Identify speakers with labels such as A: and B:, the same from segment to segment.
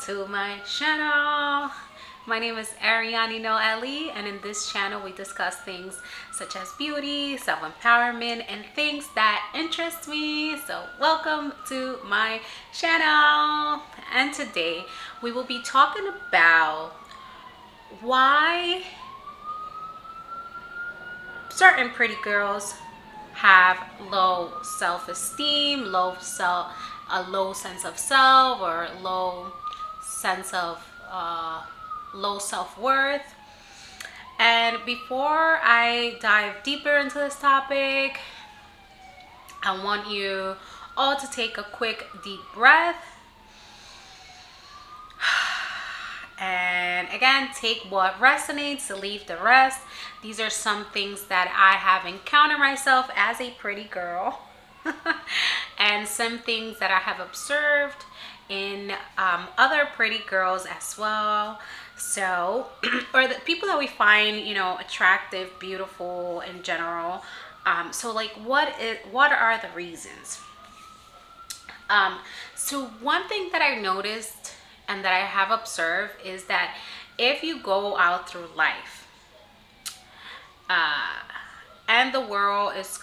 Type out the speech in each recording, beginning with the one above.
A: to my channel. My name is Ariani Noeli, and in this channel we discuss things such as beauty, self-empowerment, and things that interest me. So welcome to my channel. And today we will be talking about why certain pretty girls have low self-esteem, a low sense of self, or sense of low self-worth. And before I dive deeper into this topic, I want you all to take a quick deep breath. And again, take what resonates, leave the rest. These are some things that I have encountered myself as a pretty girl, and some things that I have observed in other pretty girls as well. So, or the people that we find, attractive, beautiful in general. So, like, what are the reasons? So one thing that I noticed and that I have observed is that if you go out through life, and the world is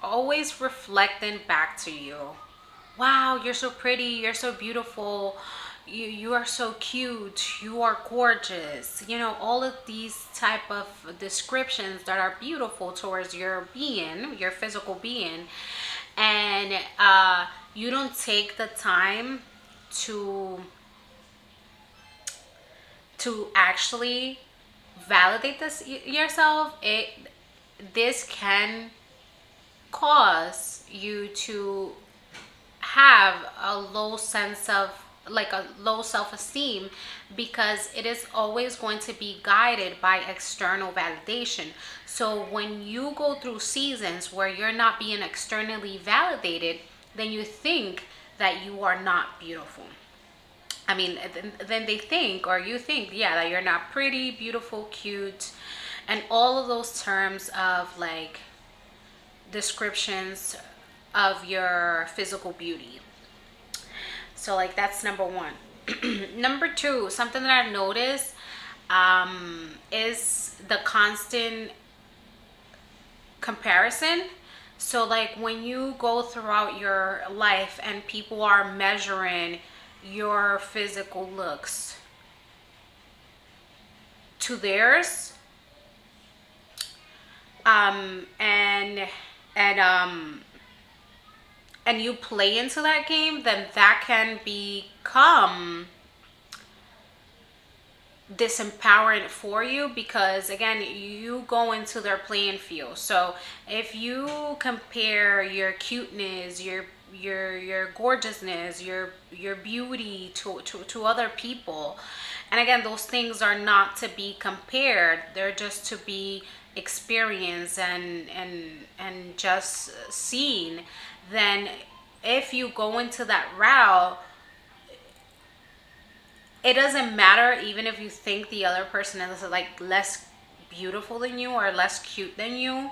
A: always reflecting back to you, wow, you're so pretty, you're so beautiful, you are so cute, you are gorgeous, all of these type of descriptions that are beautiful towards your being, your physical being. And you don't take the time to actually validate this yourself. This can cause you to have a low sense of, like, a low self-esteem, because it is always going to be guided by external validation. So when you go through seasons where you're not being externally validated, then you think that you are not beautiful. I mean, then they think, or you think, yeah, that you're not pretty, beautiful, cute, and all of those terms of, like, descriptions of your physical beauty. So, like, that's number one. Number two, something that I've noticed is the constant comparison. So, like, when you go throughout your life and people are measuring your physical looks to theirs, and and you play into that game, then that can become disempowering for you, because again, you go into their playing field. So if you compare your cuteness, your gorgeousness, your beauty to other people, and again, those things are not to be compared, they're just to be experienced and just seen. Then if you go into that route, it doesn't matter even if you think the other person is, like, less beautiful than you or less cute than you.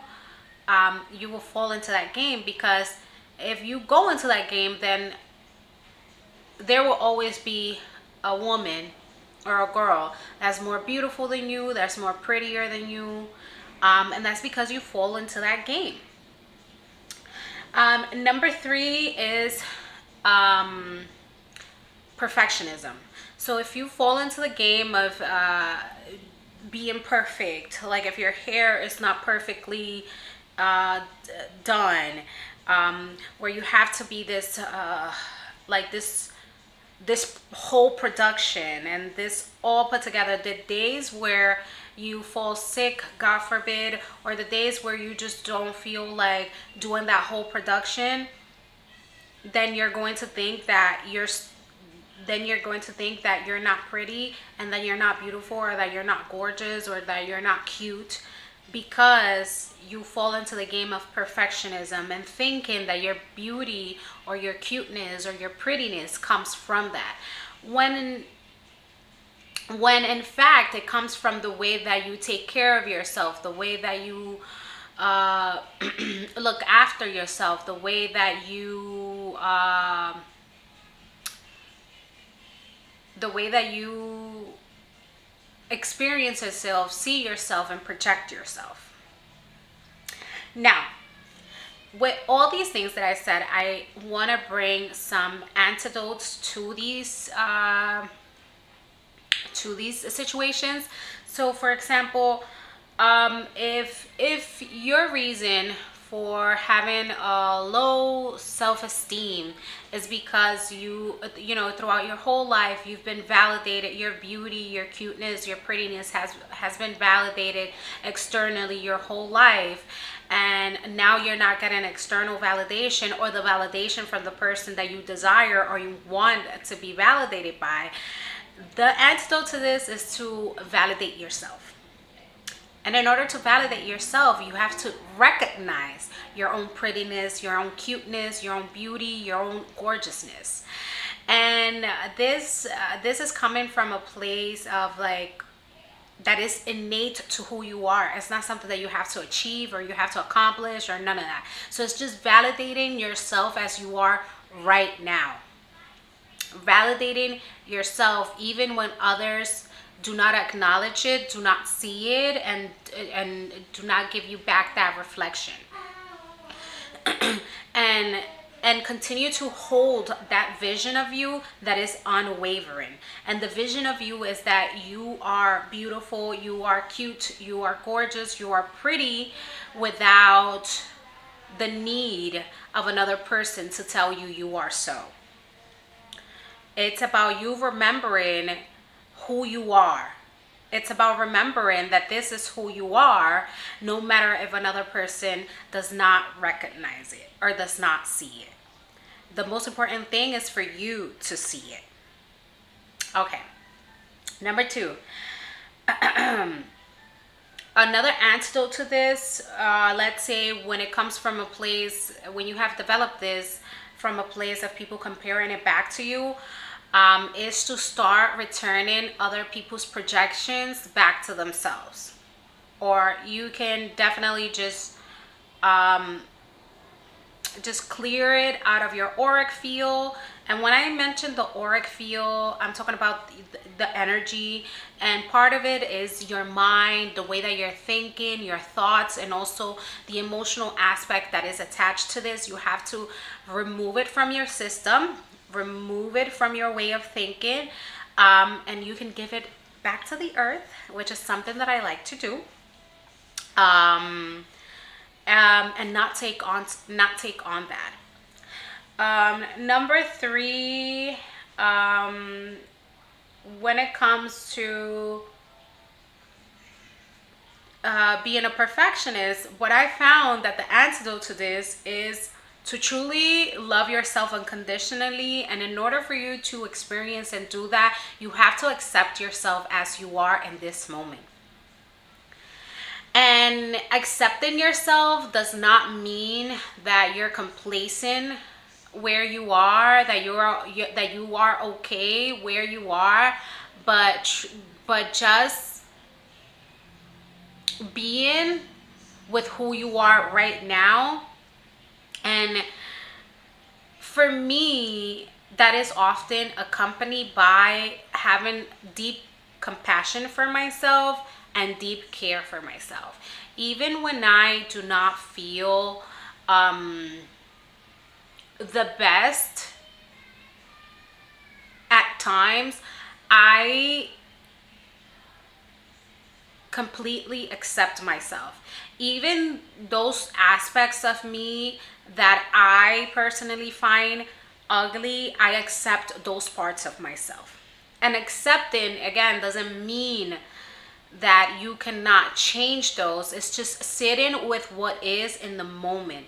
A: You will fall into that game, because if you go into that game, then there will always be a woman or a girl that's more beautiful than you, that's more prettier than you, and that's because you fall into that game. Number three is perfectionism. So if you fall into the game of being perfect, like if your hair is not perfectly done, where you have to be this like this whole production and this all put together, the days where you fall sick, god forbid, or the days where you just don't feel like doing that whole production, then you're going to think that you're not pretty, and that you're not beautiful, or that you're not gorgeous, or that you're not cute, because you fall into the game of perfectionism and thinking that your beauty or your cuteness or your prettiness comes from that, when in fact it comes from the way that you take care of yourself, the way that you look after yourself, the way that you the way that you experience yourself, see yourself, and project yourself. Now, with all these things that I said, I want to bring some antidotes to these situations. So, for example, if your reason for having a low self-esteem is because throughout your whole life you've been validated, your beauty, your cuteness, your prettiness has been validated externally your whole life, and now you're not getting external validation, or the validation from the person that you desire or you want to be validated by, the antidote to this is to validate yourself. And in order to validate yourself, you have to recognize your own prettiness, your own cuteness, your own beauty, your own gorgeousness. And this is coming from a place of like, that is innate to who you are. It's not something that you have to achieve or you have to accomplish or none of that. So it's just validating yourself as you are right now. Validating yourself even when others do not acknowledge it, do not see it, and do not give you back that reflection. And continue to hold that vision of you that is unwavering. And the vision of you is that you are beautiful, you are cute, you are gorgeous, you are pretty, without the need of another person to tell you you are so. It's about you remembering who you are. It's about remembering that this is who you are, no matter if another person does not recognize it or does not see it. The most important thing is for you to see it. Okay. Number 2. Another antidote to this, let's say when it comes from a place, when you have developed this from a place of people comparing it back to you, is to start returning other people's projections back to themselves. Or you can definitely just clear it out of your auric field. And when I mention the auric field, I'm talking about the energy, and part of it is your mind, the way that you're thinking, your thoughts, and also the emotional aspect that is attached to this. You have to remove it from your system, remove it from your way of thinking, and you can give it back to the earth, which is something that I like to do. And not take on that. Number 3, when it comes to being a perfectionist, what I found that the antidote to this is to truly love yourself unconditionally. And in order for you to experience and do that, you have to accept yourself as you are in this moment. And accepting yourself does not mean that you're complacent where you are, that you are okay where you are, but just being with who you are right now. And for me, that is often accompanied by having deep compassion for myself and deep care for myself. Even when I do not feel the best at times, I completely accept myself. Even those aspects of me that I personally find ugly, I accept those parts of myself. And accepting, again, doesn't mean that you cannot change those. It's just sitting with what is in the moment.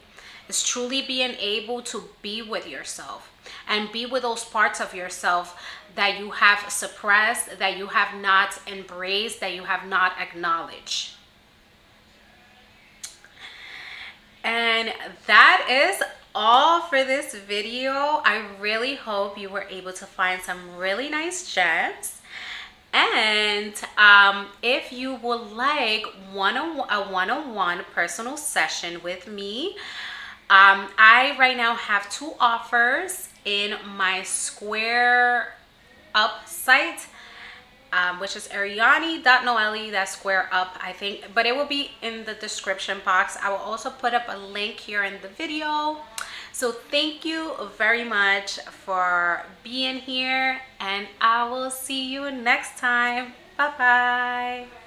A: It's truly being able to be with yourself and be with those parts of yourself that you have suppressed, that you have not embraced, that you have not acknowledged. And that is all for this video. I really hope you were able to find some really nice gems. And if you would like a one-on-one personal session with me, I right now have 2 offers in my Square up site, which is ariani.noeli, that's square up, I think, but it will be in the description box. I will also put up a link here in the video. So thank you very much for being here, and I will see you next time. Bye bye.